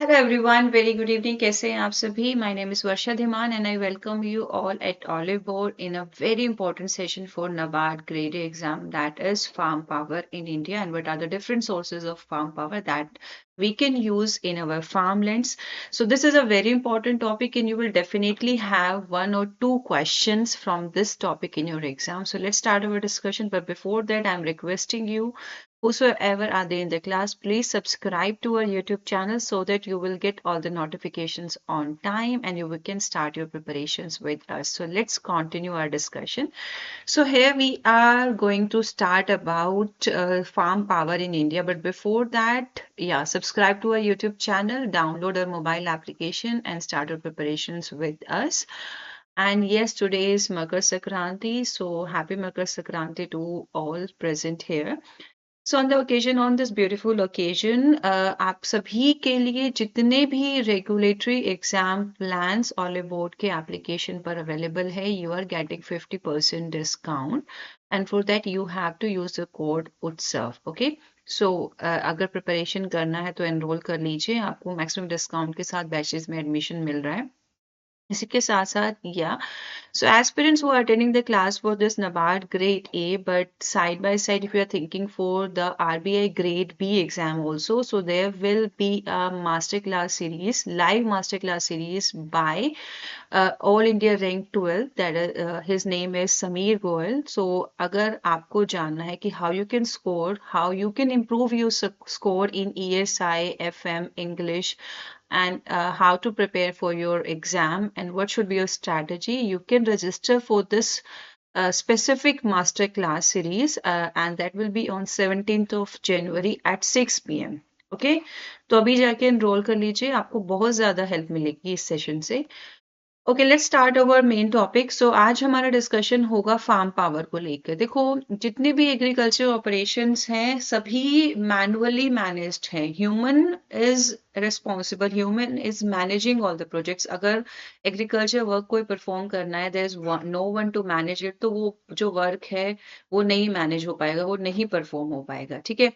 Hello everyone, very good evening. कैसे हैं आप सभी? My name is Varsha Dhiman and I welcome you all at Olive Board in a very important session for NABARD grade A exam, that is farm power in India, and what are the different sources of farm power that we can use in our farmlands. So this is a very important topic and you will definitely have one or two questions from this topic in your exam. So let's start our discussion. But before that, I'm requesting you, whosoever are there in the class, please subscribe to our YouTube channel so that you will get all the notifications on time and you can start your preparations with us. So let's continue our discussion. So here we are going to start about farm power in India. But before that, yeah, subscribe to our YouTube channel, download our mobile application and start your preparations with us. And yes, today is Makar Sankranti. So happy Makar Sankranti to all present here. So on the occasion on this beautiful occasion आप सभी के लिए जितने भी regulatory exam plans Oliveboard के application पर available है you are getting 50% discount and for that you have to use the code Utsav okay so अगर प्रिपरेशन करना है तो एनरोल कर लीजिए आपको मैक्सिमम डिस्काउंट के साथ बैचेस में एडमिशन मिल रहा है इसी के साथ साथ या so aspirants who are attending the class for this NABARD grade A, but side by side, if you are thinking for the RBI grade B exam also, so there will be a masterclass series, live masterclass series by All India Rank 12. That is, his name is Sameer Goel. So अगर आपको जानना है कि how you can score, how you can improve your score in ESI, FM, English, and how to prepare for your exam and what should be your strategy, you can register for this specific master class series and that will be on 17th of January at 6 p.m. Okay तो अभी जाके enrol कर लीजिए आपको बहुत ज़्यादा help मिलेगी इस सेशन से okay let's start our main topic so आज हमारा डिस्कशन होगा फार्म पावर को लेकर देखो जितने भी एग्रीकल्चर ऑपरेशंस हैं सभी मैनुअली मैनेज्ड हैं human is responsible human is managing all the projects अगर एग्रीकल्चर वर्क कोई परफॉर्म करना है there is no one to manage it तो वो जो वर्क है वो नहीं मैनेज हो पाएगा वो नहीं परफॉर्म हो पाएगा ठीक है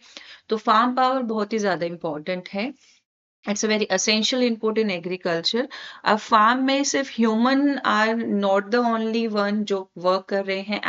तो फार्म पावर बहुत ही ज़्यादा इंपॉर्टेंट है it's a very essential input in agriculture अब फार्म में सिर्फ human are not the only one जो वर्क कर रहे हैं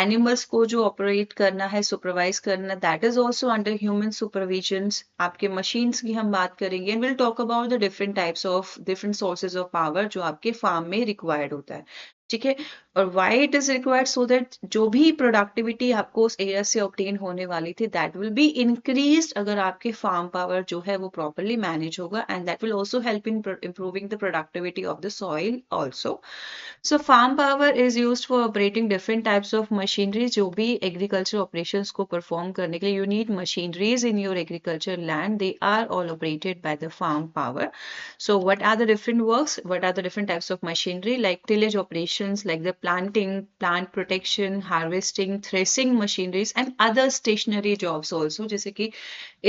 एनिमल्स को जो ऑपरेट करना है सुपरवाइज करना that is also under human supervision आपके मशीन्स की हम बात करेंगे and will talk about the different types of different sources of power जो आपके फार्म में रिक्वायर्ड होता है ठीक है और why it is required so that जो भी प्रोडक्टिविटी आपको उस एरिया से ऑब्टेन होने वाली थी दैट विल बी इंक्रीज अगर आपके फार्म पावर जो है वो प्रॉपरली मैनेज होगा and that will also help in improving the productivity of the soil also so farm power is used for operating different types of machinery जो भी agriculture operations को perform करने के लिए you need machineries in your agriculture land they are all operated by the farm power so what are the different works what are the different types of machinery like tillage operations like the planting plant protection harvesting threshing machineries and other stationary jobs also जैसे कि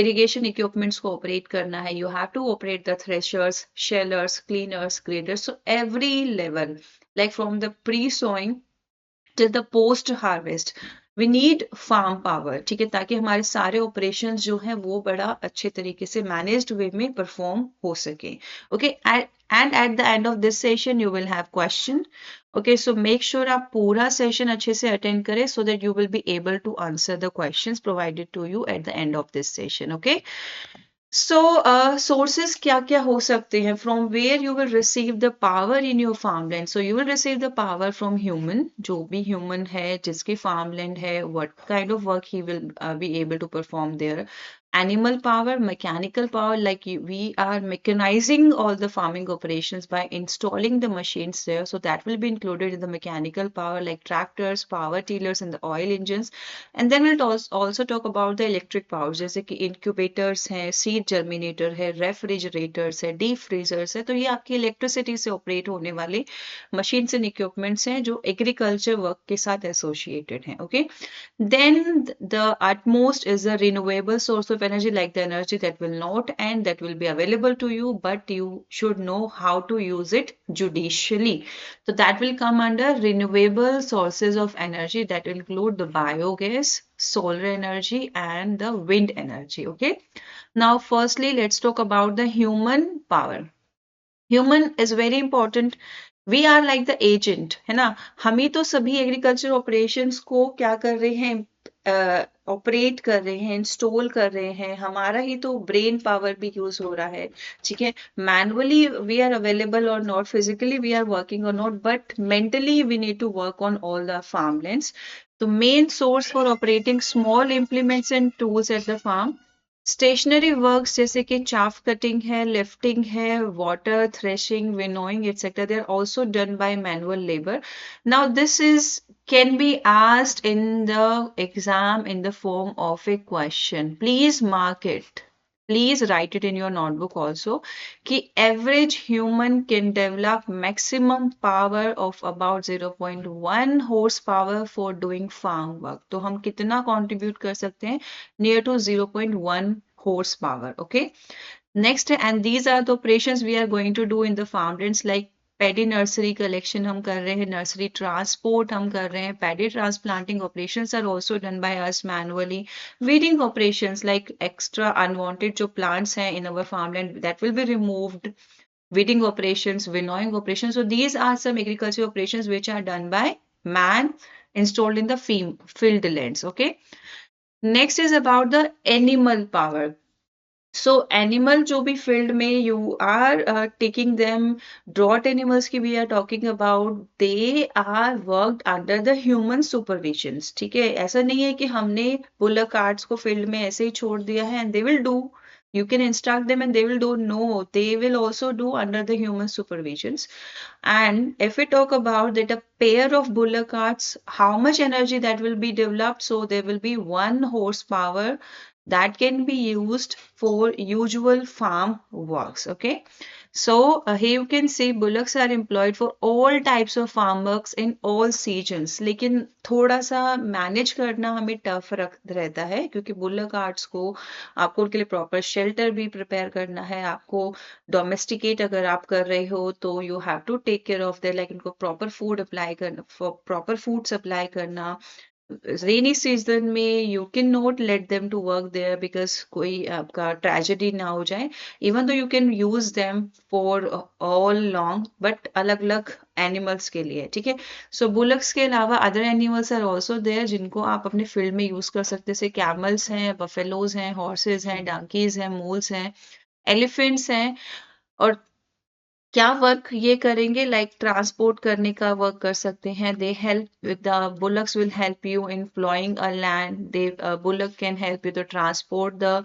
irrigation equipments को operate करना है you have to operate the threshers shellers cleaners graders so every level like from the pre-sowing till the post harvest we need farm power ठीक है ताकि हमारे सारे ऑपरेशंस जो हैं वो बड़ा अच्छे तरीके से मैनेज्ड वे में परफॉर्म हो सके okay and at the end of this session you will have question okay so make sure आप पूरा सेशन अच्छे से अटेंड करें so that you will be able to answer the questions provided to you at the end of this session okay So, sources क्या क्या हो सकते हैं from where you will receive the power in your farmland. So, you will receive the power from human, जो भी human है, जिसकी farmland है, what kind of work he will be able to perform there. Animal power, mechanical power, like we are mechanizing all the farming operations by installing the machines there. So, that will be included in the mechanical power like tractors, power tillers, and the oil engines. And then we'll also talk about the electric power, जैसे कि incubators हैं, seed germinator है, refrigerators है, deep freezers है, तो ये आपकी electricity से operate होने वाले machines and equipments हैं जो agriculture work के साथ associated हैं, okay? Then the utmost is a renewable source of energy, like the energy that will not end, that will be available to you, but you should know how to use it judicially. So that will come under renewable sources of energy that will include the biogas, solar energy, and the wind energy. Okay. Now, firstly, let's talk about the human power. Human is very important. We are like the agent, है ना? हम ही तो सभी agriculture operations को क्या कर रहे हैं, ऑपरेट कर रहे हैं, इंस्टॉल कर रहे हैं. हमारा ही तो ब्रेन पावर भी यूज हो रहा है. ठीक है, मैनुअली वी आर अवेलेबल और not, physically we are working और not, but mentally we need to work on all the farmlands. The main source for operating small implements and tools at the farm, stationary works जैसे कि chaff cutting है, lifting है, water threshing, winnowing etcetera, they are also done by manual labour. Now this is can be asked in the exam in the form of a question. Please mark it. Please write it in your notebook also कि average human can develop maximum power of about 0.1 horsepower for doing farm work. तो हम कितना contribute कर सकते हैं? Near to 0.1 horsepower. Okay. Next, and these are the operations we are going to do in the farmlands, like paddy nursery collection हम कर रहे हैं, नर्सरी ट्रांसपोर्ट हम कर रहे हैं, paddy transplanting operations are also done by us manually, weeding operations like extra unwanted जो plants हैं in our farmland that will be removed, weeding operations, winnowing operations. So these are some agricultural operations which are done by man installed in the field lands. Okay. Next is about the animal power. So animal जो भी field में you are taking them, draught animals की we are talking about, they are worked under the human supervisions. ठीक है, ऐसा नहीं है कि हमने bullock carts को field में ऐसे ही छोड़ दिया है and they will do. You can instruct them and they will do. No, they will also do under the human supervisions. And if we talk about that a pair of bullock carts, how much energy that will be developed? So there will be 1 horsepower that can be used for usual farm works. Okay. So here you can see bullocks are employed for all types of farm works in all seasons. लेकिन थोड़ा सा manage करना हमें tough रहता है क्योंकि bullock carts को आपको उनके लिए प्रॉपर शेल्टर भी प्रिपेयर करना है. आपको डोमेस्टिकेट अगर आप कर रहे हो तो you have to take care of their, like इनको प्रॉपर फूड अप्लाई करना, प्रॉपर फूड सप्लाई करना. रेनी सीजन में you can not let them to work there because कोई आपका ट्रेजेडी ना हो जाए. Even though you can use them for all long, but अलग अलग एनिमल्स के लिए. ठीक है, सो बुलक्स के अलावा other animals are also there जिनको आप अपने फील्ड में यूज कर सकते हैं. जैसे कैमल्स हैं, बफेलोज हैं, हॉर्सेज हैं, डंकीज हैं, मूल्स हैं, एलिफेंट्स हैं. और क्या वर्क ये करेंगे? लाइक ट्रांसपोर्ट करने का वर्क कर सकते हैं. They help with the bullocks will help you in ploughing a land. They bullock can help you to transport the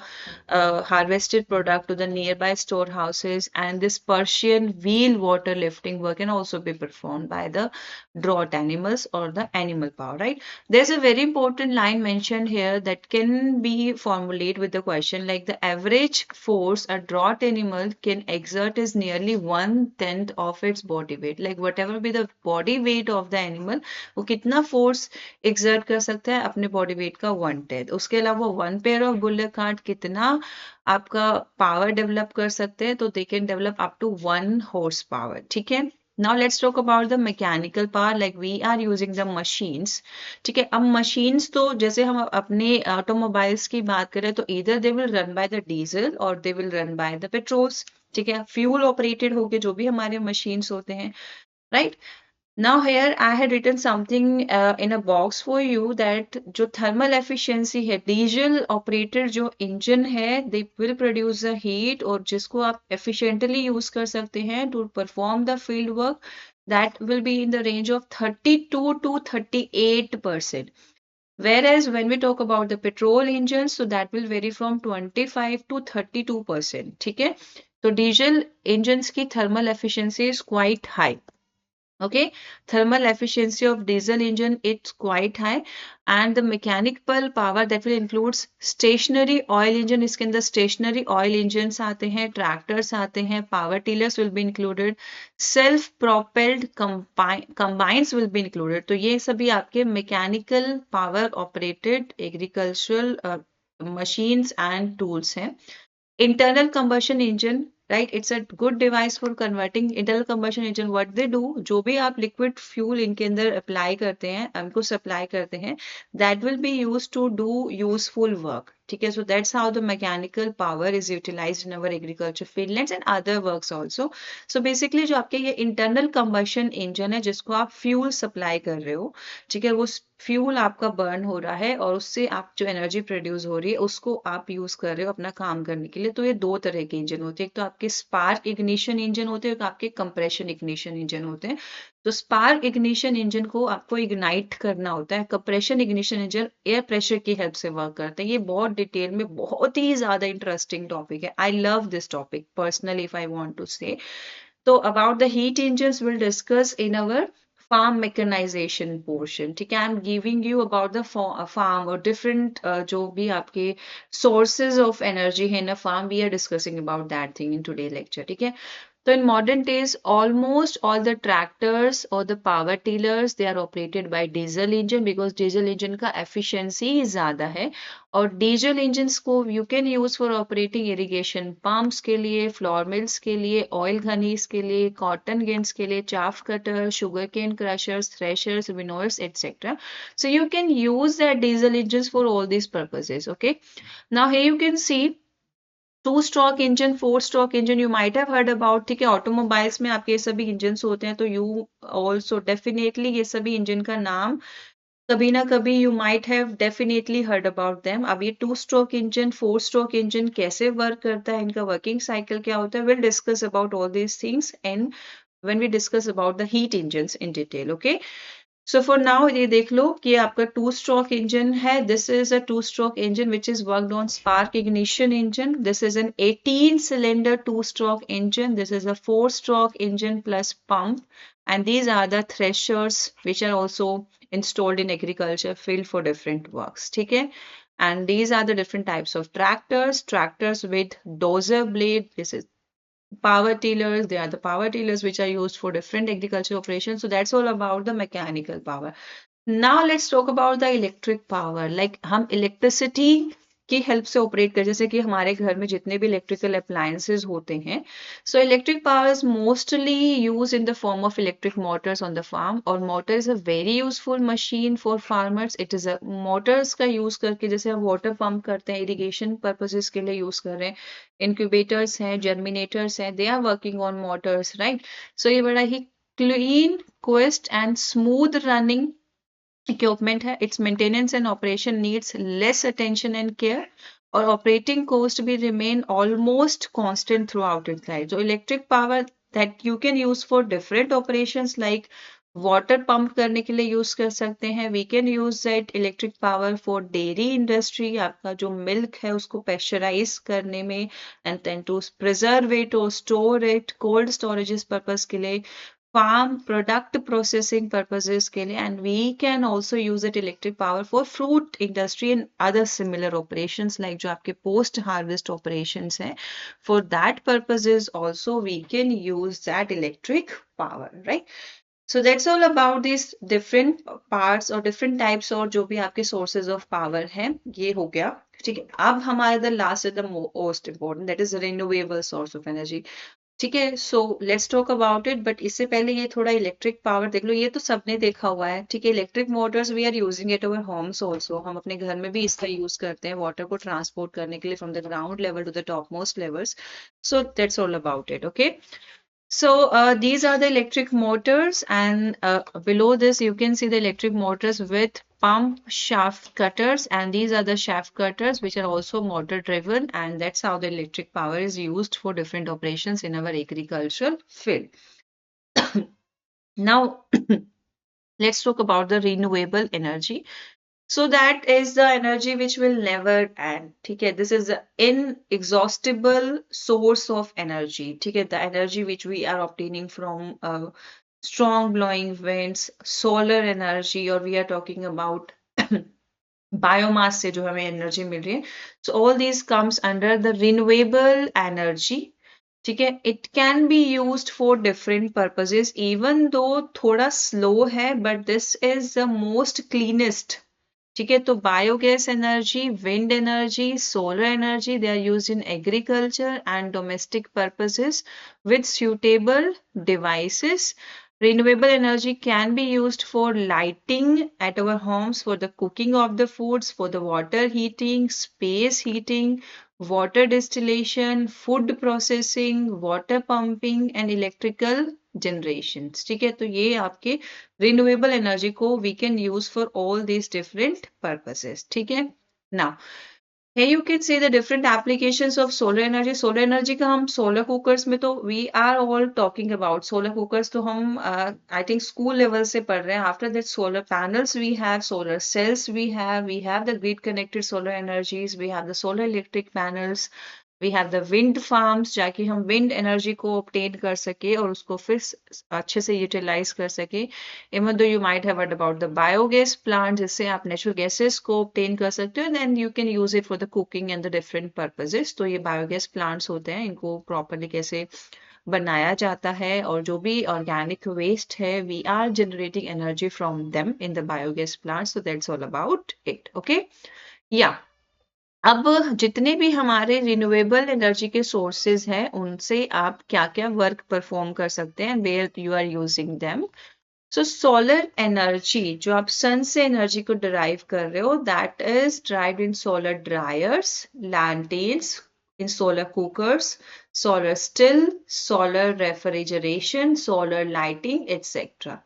harvested product to the nearby storehouses. And this Persian wheel water lifting work can also be perform by the draught animals or the animal power, right? There's a very important line mentioned here that can be formulated with the question like the average force a draught animal can exert is nearly 1/10 of its body weight. Like whatever be the body weight of the animal, वो कितना force exert कर सकता है? अपने body weight का 1/10. उसके अलावा 1 pair of bullock cart कितना आपका power develop कर सकते हैं? तो they can develop up to 1 horsepower. ठीक है. Now let's talk about the mechanical power, like we are using the machines. ठीक है, अब machines तो जैसे हम अपने automobiles की बात करें तो either they will run by the diesel or they will run by the petrols. ठीक है, fuel operated होके जो भी हमारे machines होते हैं, right? Now here I had written something in a box for you that जो thermal efficiency है, diesel operated जो engine है, they will produce the heat और जिसको आप efficiently use कर सकते हैं to perform the field work, that will be in the range of 32 to 38%. Whereas when we talk about the petrol engines, so that will vary from 25 to 32%. ठीक है, तो diesel engines की thermal efficiency is quite high. Okay, thermal efficiency of diesel engine it's quite high. And the mechanical power that will includes stationary oil engine, इसके अंदर stationary oil engines आते हैं, tractors आते हैं, power tillers will be included, self propelled combines will be included. तो ये सभी आपके mechanical power operated agricultural machines and tools हैं. Internal combustion engine right. It's a good device for converting internal combustion engine. What they do, जो भी आप liquid fuel इनके अंदर अप्लाई करते हैं, हमको सप्लाई करते हैं, that will be use to do useful work. ठीक है. So that's how the mechanical power is utilized in our agriculture fields and other works also. So basically जो आपके ये इंटरनल कंबशन इंजन है जिसको आप फ्यूल सप्लाई कर रहे हो, ठीक है, वो फ्यूल आपका बर्न हो रहा है और उससे आप जो एनर्जी प्रोड्यूस हो रही है उसको आप यूज कर रहे हो अपना काम करने के लिए. तो ये दो तरह के इंजन होते हैं. एक तो आपके स्पार्क इग्निशन इंजन होते हैं, एक आपके कंप्रेशन इग्निशन इंजन होते हैं. तो स्पार्क इग्निशन इंजन को आपको इग्नाइट करना होता है. Compression ignition engine air pressure की हेल्प से वर्क करते हैं. ये बहुत डिटेल में बहुत ही ज्यादा इंटरेस्टिंग टॉपिक है. I love this topic personally if I want to say. तो about the heat engines we'll discuss in our farm mechanization portion. ठीक है. I'm giving you about the farm or different जो भी आपके sources of energy है in a farm. We are discussing about that thing in today's lecture. ठीक है. So in modern days, almost all the tractors or the power tillers, they are operated by diesel engine because diesel engine का efficiency ज़्यादा है. और diesel engines को you can use for operating irrigation pumps के लिए, flour mills के लिए, oil घनीस के लिए, कॉटन गिन्स के लिए, chaff cutter, sugar cane crushers, threshers, winnowers etcetera. So you can use that diesel engines for all these purposes. Okay. Now here you can see to stroke engine, four stroke engine you might have heard about. ठीक है. Automobiles में आपके ये सभी engine होते हैं तो you also definitely ये सभी इंजन का नाम कभी ना कभी you might have definitely heard about them. अब ये two stroke engine, four stroke engine कैसे वर्क करता है, इनका वर्किंग साइकिल क्या होता है, will discuss about all these things and when we discuss about the heat engines in detail. Okay. So for now ये देख लो कि आपका टू स्ट्रोक इंजन है. This is a two stroke engine which is worked on spark ignition engine. This is an 18 cylinder to stroke engine. This is a four stroke engine plus pump. And these are the threshers which are also installed in agriculture field for different works. ठीक है. And these are the different types of tractors. Tractors with dozer blade. This is power tillers. They are the power tillers which are used for different agriculture operations. So that's all about the mechanical power. Now let's talk about the electric power. Like हम electricity की help से operate कर, जैसे कि हमारे घर में जितने भी इलेक्ट्रिकल अप्लायंसेस होते हैं. So electric power is mostly use in the form of electric motors on the farm. और motor is a very useful machine for farmers. It is a motors का यूज करके जैसे हम वाटर पंप करते हैं, irrigation purposes के लिए use कर रहे हैं. इंक्यूबेटर्स हैं, जर्मिनेटर्स हैं, they are working on motors, right. So ये बड़ा ही clean, quick and smooth running equipment है. Its maintenance and operation needs less attention and care. और operating cost भी remain almost constant throughout its life. So electric power that you can use for different operations like water pump करने के लिए use कर सकते हैं. We can use that electric power for dairy industry. आपका जो milk है उसको प्रेशराइज करने में and then to preserve it और store it cold storages purpose के लिए, farm product processing purposes के लिए, and we can also use that electric power for fruit industry and other similar operations like जो आपके post harvest operations हैं. For that purposes also we can use that electric power, right? So that's all about these different parts or different types और जो भी आपके sources of power हैं. ये हो गया. ठीक है. अब हमारा the last is the most important, that is renewable source of energy. ठीक है. So let's talk about it. But इससे पहले ये थोड़ा इलेक्ट्रिक पावर देख लो. ये तो सबने देखा हुआ है. ठीक है. Electric motors we are using it our homes also. हम अपने घर में भी इसका यूज करते हैं वाटर को ट्रांसपोर्ट करने के लिए from the ground level to the top most levels. So that's all about it. Okay. So these are the electric motors, and below this you can see the electric motors with pump shaft cutters, and these are the shaft cutters which are also motor driven, and that's how the electric power is used for different operations in our agricultural field. Now let's talk about the renewable energy. So that is the energy which will never end. ठीक है. This is an inexhaustible source of energy. ठीक है. The energy which we are obtaining from strong blowing winds, solar energy, or we are talking about biomass से जो हमें energy मिल रही है. So all these comes under the renewable energy. ठीक है. It can be used for different purposes, even though थोड़ा slow है, but this is the most cleanest. ठीक है, तो biogas energy, wind energy, solar energy, they are used in agriculture and domestic purposes with suitable devices. Renewable energy can be used for lighting at our homes, for the cooking of the foods, for the water heating, space heating, water distillation, food processing, water pumping and electrical generations. ठीक है, तो ये आपके renewable energy को we can use for all these different purposes. ठीक है, now here you can see the different applications of solar energy. Solar energy का हम solar cookers में तो we are all talking about solar cookers तो हम I think school level से पढ़ रहे हैं. After that solar panels we have, solar cells we have the grid connected solar energies, we have the solar electric panels, we have the wind farms जाके हम wind energy को obtain कर सके और उसको फिर अच्छे से utilize कर सके. Even though you might have heard about the biogas plant जिससे आप natural gases को obtain कर सकते हो, then you can use it for the cooking and the different purposes. तो ये biogas plants होते हैं, इनको properly कैसे बनाया जाता है और जो भी organic waste है we are generating energy from them in the biogas plants. So that's all about it. Okay, yeah. अब जितने भी हमारे रिन्यूएबल एनर्जी के सोर्सेज हैं उनसे आप क्या क्या वर्क परफॉर्म कर सकते हैं, where you are using them. So solar energy जो आप सन से एनर्जी को डिराइव कर रहे हो, that is drived in solar dryers, lanterns, in solar cookers, solar still, solar refrigeration, solar lighting, etc.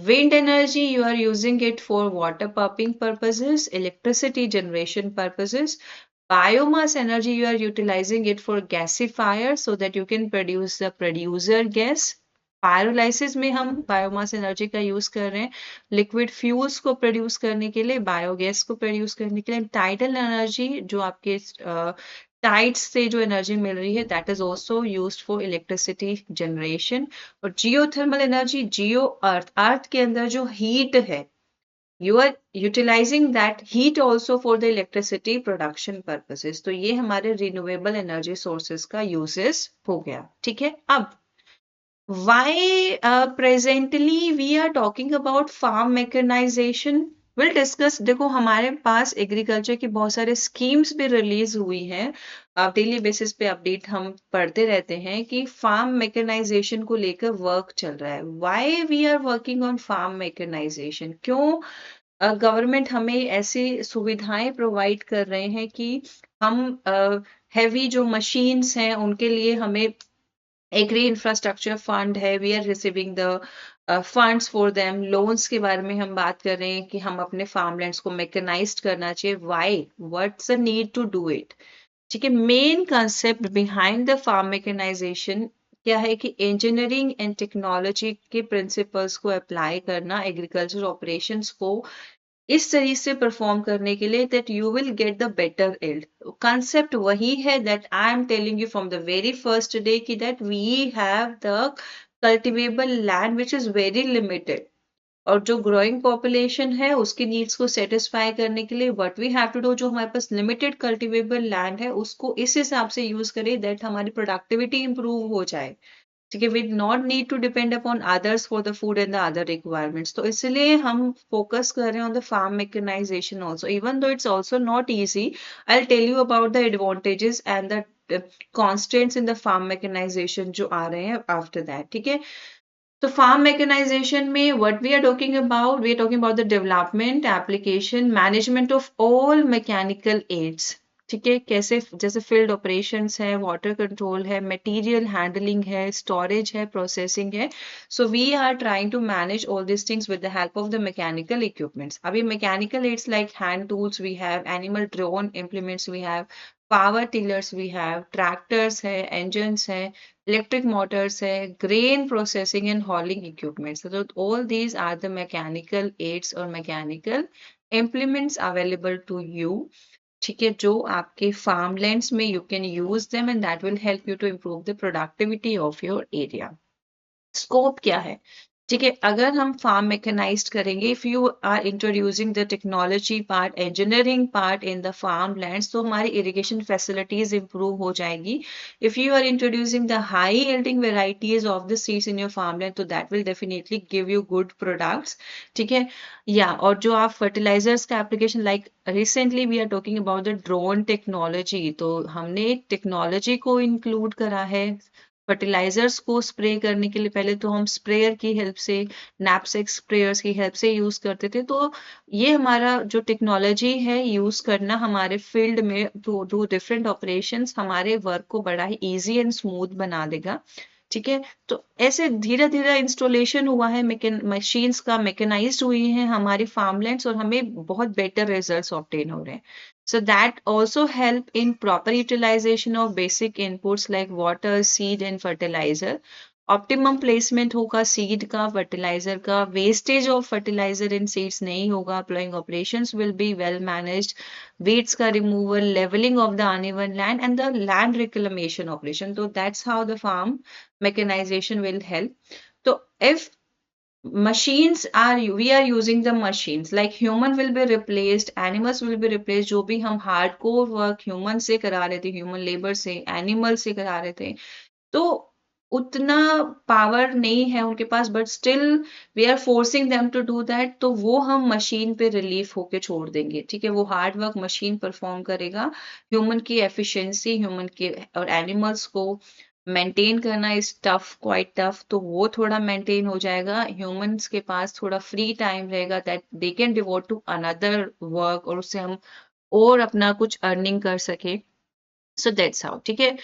Wind energy, you are using it for water pumping purposes, electricity generation purposes. Biomass energy, you are utilizing it for gasifier so that you can produce the producer gas. Pyrolysis में हम biomass energy का use कर रहे हैं liquid fuels को produce करने के लिए, बायोगैस को प्रोड्यूस करने के लिए. टाइडल एनर्जी जो आपके टाइड्स से जो एनर्जी मिल रही है, that is also used for electricity generation. और जियोथर्मल एनर्जी, जियो अर्थ के अंदर जो हीट है, you are utilizing that heat also for the electricity production purposes. तो ये हमारे renewable energy sources का uses हो गया. ठीक है, अब why presently we are talking about farm mechanization? We'll discuss. देखो हमारे पास एग्रीकल्चर की बहुत सारे स्कीम्स भी रिलीज हुई हैं. डेली बेसिस पे अपडेट हम पढ़ते रहते हैं कि फार्म मैकेनाइजेशन को लेकर वर्क चल रहा है. Why we are working on farm mechanization? क्यों गवर्नमेंट हमें ऐसी सुविधाएं प्रोवाइड कर रहे हैं कि हम हैवी जो मशीन्स हैं उनके लिए हमें एग्री इंफ्रास्ट्रक्चर फंड है, we are receiving the funds for them. Loans के बारे में हम बात कर रहे हैं कि हम अपने फार्मलैंड्स को मैकेनाइज्ड करना चाहिए. Why, what's the need to do it? ठीक है, main concept behind the farm mechanisation क्या है कि इंजीनियरिंग एंड टेक्नोलॉजी के प्रिंसिपल्स को अप्लाई करना एग्रीकल्चर ऑपरेशंस को इस तरीके से परफॉर्म करने के लिए that you will get the better yield. Concept वही है that I am telling you from the very first day कि that we have the cultivable land which is very limited और जो ग्रोइंग पॉपुलेशन है उसकी नीड्स को satisfy करने के लिए what we have to do, जो हमारे पास लिमिटेड कल्टिवेबल लैंड है उसको इस हिसाब से यूज करें दैट हमारी प्रोडक्टिविटी इंप्रूव हो जाए. ठीक है, we not need to depend upon others for the food and the other requirements. तो इसलिए हम फोकस कर रहे हैं on the farm mechanization also, even though it's also not easy. I will tell you about the advantages and the constraints in the farm mechanization जो आ रहे हैं आफ्टर दैट. ठीक है, तो फार्म मैकेनाइजेशन में what we are talking about, we are talking about the development, application, management of all mechanical aids. ठीक है, कैसे जैसे फील्ड ऑपरेशंस है, वाटर कंट्रोल है, मटेरियल हैंडलिंग है, स्टोरेज है, प्रोसेसिंग है. So we are trying to manage all this things with the help of the mechanical equipments. अभी mechanical aids like hand tools we have, animal drawn implements we have, power tillers we have, tractors है, engines है, electric motors है, grain processing and hauling equipments. So all these are the mechanical aids or mechanical implements available to you. ठीक है, जो आपके farmlands में you can use them and that will help you to improve the productivity of your area. Scope क्या है? ठीक है, अगर हम फार्म मैकेनाइज्ड करेंगे, if you are introducing the technology part, engineering part in the farm lands, तो हमारी irrigation facilities improve हो जाएगी. If you are introducing the high yielding varieties of the seeds in your farm land, तो that will definitely give you good products. ठीक है, या और जो आप फर्टिलाइजर्स का application, like recently we are talking about the drone technology, तो हमने टेक्नोलॉजी को इंक्लूड करा है. फर्टिलाइजर्स को स्प्रे करने के लिए पहले तो हम स्प्रेयर की हेल्प से, नैपसेक स्प्रेयर्स की हेल्प से यूज करते थे. तो ये हमारा जो टेक्नोलॉजी है यूज करना हमारे फील्ड में टू डू डिफरेंट ऑपरेशंस, हमारे वर्क को बड़ा ही इजी एंड स्मूथ बना देगा. ठीक है, तो ऐसे धीरे धीरे इंस्टॉलेशन हुआ है, मशीन्स का मैकेनाइज्ड हुई है हमारी फार्मलैंड्स, और हमें बहुत बेटर रिजल्ट्स ऑब्टेन हो रहे हैं. So that also help in proper utilization of basic inputs like water, seed and fertilizer. Optimum placement होगा seed का, fertilizer का, wastage of fertilizer in seeds नहीं होगा, plowing operations will be well managed, weeds का removal, leveling of the uneven land and the land reclamation operation. So that's how the farm mechanization will help. So if machines are, we are using the machines, like human will be replaced, animals will be replaced. जो भी हम hardcore work human से करा रहे थे, human labor से, animal से करा रहे थे, तो उतना पावर नहीं है उनके पास, but still we are forcing them to do that, तो वो हम मशीन पे रिलीफ होके छोड़ देंगे. ठीक है, वो हार्ड वर्क मशीन परफॉर्म करेगा. ह्यूमन की एफिशिएंसी, ह्यूमन के और एनिमल्स को मेंटेन करना इज टफ, क्वाइट टफ, तो वो थोड़ा मेंटेन हो जाएगा. ह्यूमंस के पास थोड़ा फ्री टाइम रहेगा that they can devote to another work, और उससे हम और अपना कुछ अर्निंग कर सके. So that's how. ठीक है,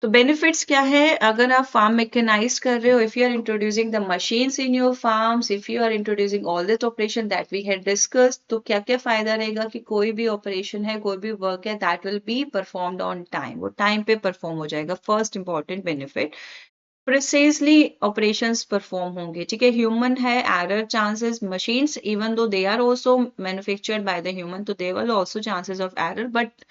तो बेनिफिट्स क्या है अगर आप फार्म मैकेनाइज कर रहे हो, if you are introducing the machines in your farms, if you are introducing all that operation that we had discussed, तो क्या क्या फायदा रहेगा कि कोई भी ऑपरेशन है, कोई भी वर्क है, that will be performed on time, वो टाइम पे परफॉर्म हो जाएगा. First important benefit, precisely operations perform होंगे. ठीक है, ह्यूमन है, error chances, machines even though they are also manufactured by the human, तो they will also chances of error, but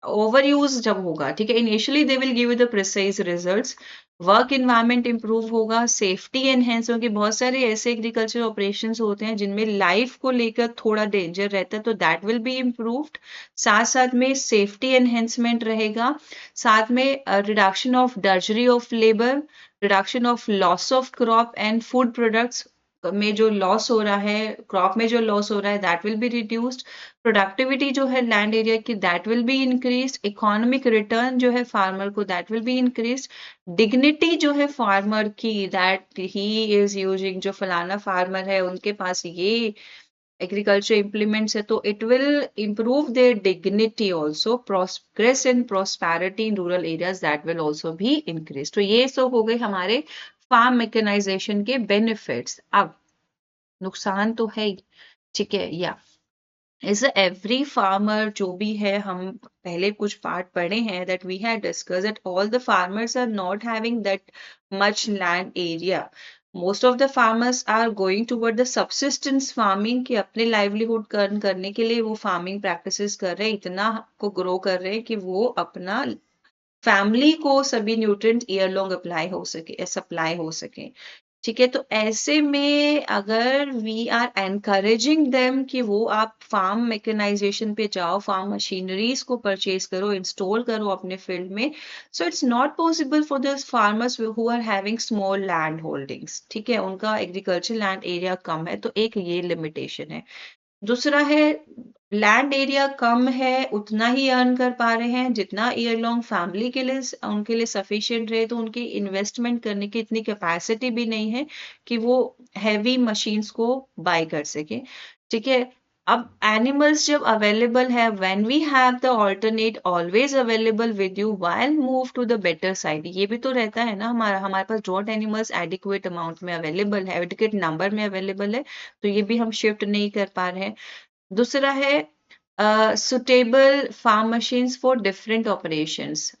over use जब होगा, ठीक है, initially they will give you the precise results. Work environment improve होगा, safety enhance होगी. बहुत सारे ऐसे एग्रीकल्चर ऑपरेशंस होते हैं जिनमें लाइफ को लेकर थोड़ा डेंजर रहता है, तो दैट विल बी इम्प्रूव्ड. साथ साथ में सेफ्टी एनहेंसमेंट रहेगा, साथ में reduction of drudgery of labour, reduction of loss of crop and food products में जो लॉस हो रहा है, क्रॉप में जो लॉस हो रहा है, that will be reduced. Productivity जो है लैंड एरिया की, that will be increase. Economic return जो है फार्मर को, that will be increase. Dignity जो है फार्मर की, दैट ही इज यूजिंग, जो फलाना फार्मर है उनके पास ये एग्रीकल्चर इम्प्लीमेंट्स है, तो it will improve their dignity also. Progress and prosperity in rural areas, that will also be increased. तो ये सब हो गए हमारे फार्म मैकेनाइजेशन के बेनिफिट्स. अब नुकसान तो है ही. ठीक है, या इज एवरी फार्मर, जो भी है, हम पहले कुछ पार्ट पढ़े हैं that we have discussed that all the farmers are not having that much land area. Most of the farmers are going toward the subsistence farming, कि अपने लाइवलीहुड अर्न करने के लिए वो फार्मिंग प्रैक्टिसेस कर रहे हैं, इतना को ग्रो कर रहे हैं कि वो अपना फैमिली को सभी न्यूट्रिएंट ईयर लॉन्ग अप्लाई हो सके, सप्लाई हो सके. ठीक है, तो ऐसे में अगर वी आर एनकरेजिंग देम कि वो आप फार्म मैकेनाइजेशन पे जाओ, फार्म मशीनरीज को परचेज करो, इंस्टॉल करो अपने फील्ड में, so it's not possible for the farmers who are having small land holdings. ठीक है, उनका एग्रीकल्चर लैंड एरिया कम है, तो एक ये लिमिटेशन है. दूसरा है, लैंड एरिया कम है, उतना ही अर्न कर पा रहे हैं जितना ईयर लॉन्ग फैमिली के लिए उनके लिए सफिशिएंट रहे, तो उनकी इन्वेस्टमेंट करने की इतनी कैपेसिटी भी नहीं है कि वो हैवी मशीन्स को बाय कर सके. ठीक है, अब एनिमल्स जब अवेलेबल है, when we have the alternate always available with you, while move to the better side. ये भी तो रहता है ना, हमारे पास ड्रॉट एनिमल्स एडिक्वेट अमाउंट में अवेलेबल है, एडिक्वेट नंबर में अवेलेबल है, तो ये भी हम शिफ्ट नहीं कर पा रहे हैं. दूसरा है suitable farm machines for different operations.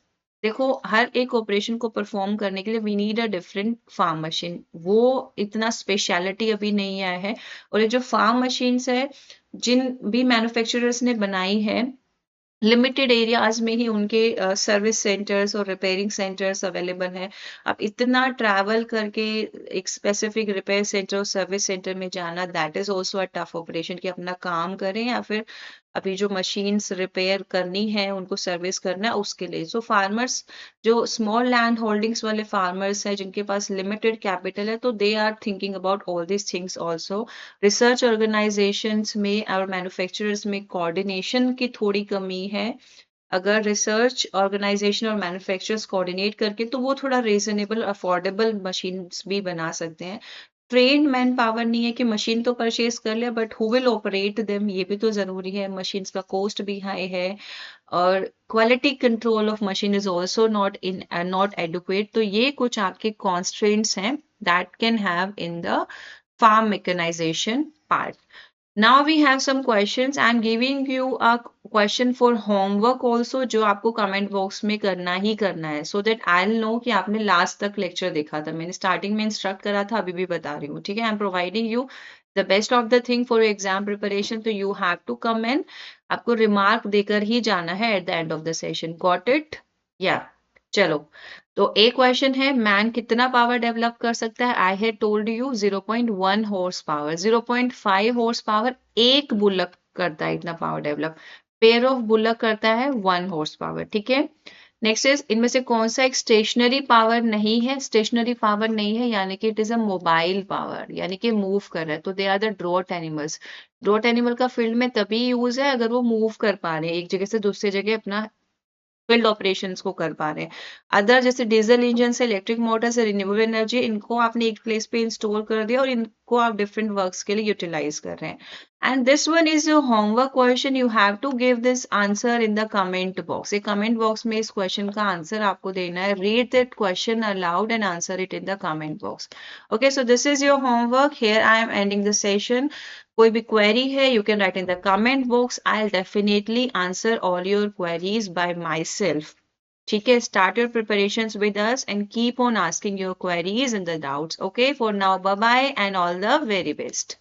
देखो, हर एक ऑपरेशन को परफॉर्म करने के लिए we need a different farm machine, वो इतना स्पेशलिटी अभी नहीं आया है. और ये जो फार्म मशीन्स है जिन भी मैन्युफैक्चरर्स ने बनाई है, लिमिटेड एरियाज में ही उनके सर्विस सेंटर्स और रिपेयरिंग सेंटर्स अवेलेबल हैं। अब इतना ट्रैवल करके एक स्पेसिफिक रिपेयर सेंटर और सर्विस सेंटर में जाना, that is also a tough operation कि अपना काम करें या फिर अभी जो मशीन्स रिपेयर करनी है उनको सर्विस करना है उसके लिए। सो फार्मर्स जो स्मॉल लैंड होल्डिंग्स वाले फार्मर्स हैं जिनके पास लिमिटेड कैपिटल है, तो they are thinking about all this things also. Research organisations में और मैन्युफैक्चरर्स में कोऑर्डिनेशन की थोड़ी कमी है। अगर रिसर्च ऑर्गेनाइजेशन और मैन्युफैक्चरर्स कोऑर्डिनेट करके तो वो थोड़ा रीजनेबल अफोर्डेबल मशीन्स भी बना सकते हैं। ट्रेन मैन पावर नहीं है कि मशीन तो परचेज कर लिया, but who will operate them, ये भी तो जरूरी है। मशीन्स का कॉस्ट भी हाई है और quality control of machine is also not educate. तो ये कुछ आपके कॉन्स्ट्रेंट्स हैं that can have in the farm mechanization part. Now we have some questions. I am giving you a question for homework also जो आपको comment box में करना ही करना है, so that I'll know कि आपने last तक lecture देखा था। मैंने starting में instruct करा था, अभी भी बता रही हूँ, ठीक है? I am providing you the best of the thing for your exam preparation, तो you have to come and आपको remark देकर ही जाना है at the end of the session. Got it? Yeah. चलो, तो एक क्वेश्चन है, मैन कितना पावर डेवलप कर सकता है? I had told you 0.1 horse power, 0.5 horse power एक बुलक करता है इतना power develop. Pair of bullock करता है 1 हॉर्स पावर, ठीक है। नेक्स्ट इज, इनमें से कौन सा एक स्टेशनरी पावर नहीं है? स्टेशनरी पावर नहीं है यानी कि it is a mobile power, यानी कि मूव कर रहा है, तो they are the draught animals. Draught animal का फील्ड में तभी यूज है अगर वो मूव कर पा रहे हैं एक जगह से दूसरी जगह, अपना फील्ड ऑपरेशंस को कर पा रहे हैं। अदर जैसे डीजल इंजन से, इलेक्ट्रिक मोटर से, रिन्यूएबल एनर्जी, इनको आपने एक प्लेस पे इंस्टॉल कर दिया और इनको आप डिफरेंट वर्क्स के लिए यूटिलाइज कर रहे हैं। And this one is your homework question, you have to give this answer in the comment box. ये कमेंट बॉक्स में इस क्वेश्चन का आंसर आपको देना है। Read that question aloud and answer it in the comment box. Okay, so this is your homework. Here I am ending the session. कोई भी query है, you can write in the comment box. I will definitely answer all your queries bye my self. ठीक है, start your preparations with us and keep on asking your queries and the doubts. Okay, for now, bye bye and all the very best.